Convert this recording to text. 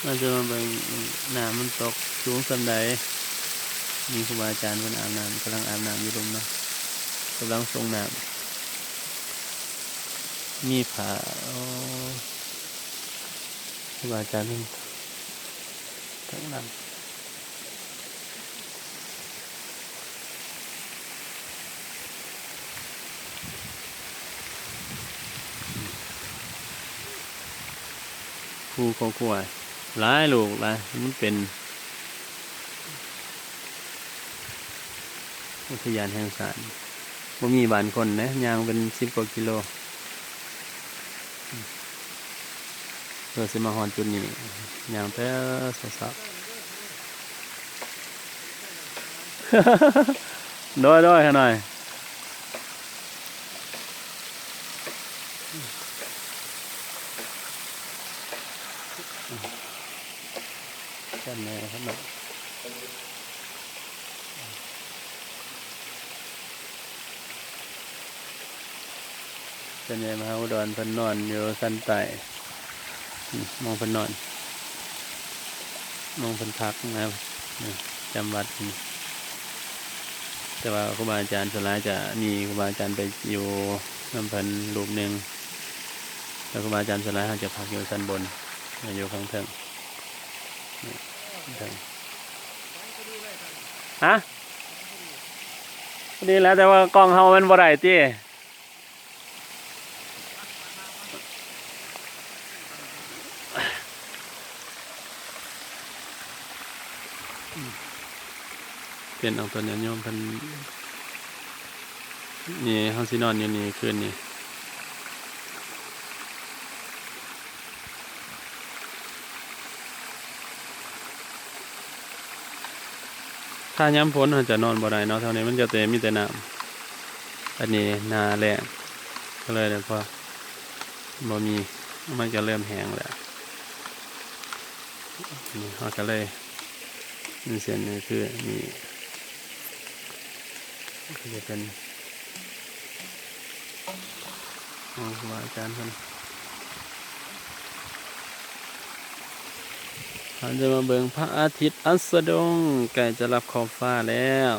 เราจะมาเบิ่งน้ำมันตกสูงสันใดมีครูบาอาจารย์คนอาบน้ำกำลังอาบน้ำอยู่ตรงนั้นกำลังทรงน้ำมีผ้าครูบาอาจารย์เพิ่งตั้งน้ำครูเขากลัวหลายลูกหลายมันเป็นอุทยานแห่งชาติบ่มีบ้านคนนะยางเป็น10 กว่ากิโลเพื่อสิมาฮอดจุดนี้ยางแต่สาวๆ ด้อยๆหน่อยกันแน่ครับแบบเป็นไงมหาอุดรเพิ่นนอนอยู่สันใต้มองเพิ่นนอนมองเพิ่นพักนะครับจำวัดแต่ว่าครูบาอาจารย์ส่วนใหญ่จะมีครูบาอาจารย์ไปอยู่น้ำเพิ่นรูปหนึ่งแล้วครูบาอาจารย์ส่วนใหญ่เขาจะพักอยู่ชั้นบนอยู่ข้างเทิงฮะนี่แล้วแต่ว่ากล้องเฮามันบ่ได้ติเป็นเอาตัวนี้โยมเพิ่นนี่เฮาสินอนอยู่นี่คืนนี้ถ้าย้ำฝนมันจะนอนบ่ได้เนาะเท่านี้มันจะมีแต่น้ำอันนี้นาแล้งก็เลยเดี๋ยวพอบ่มีมันจะเริ่มแห้งแล้วนี่เขาก็เลยนี่เส้นนี้คือนี่ก็จะเป็นครูบาอาจารย์คนเราจะมาเบิ่งพระอาทิตย์อัสดงใกล้จะรับขอบฟ้าแล้ว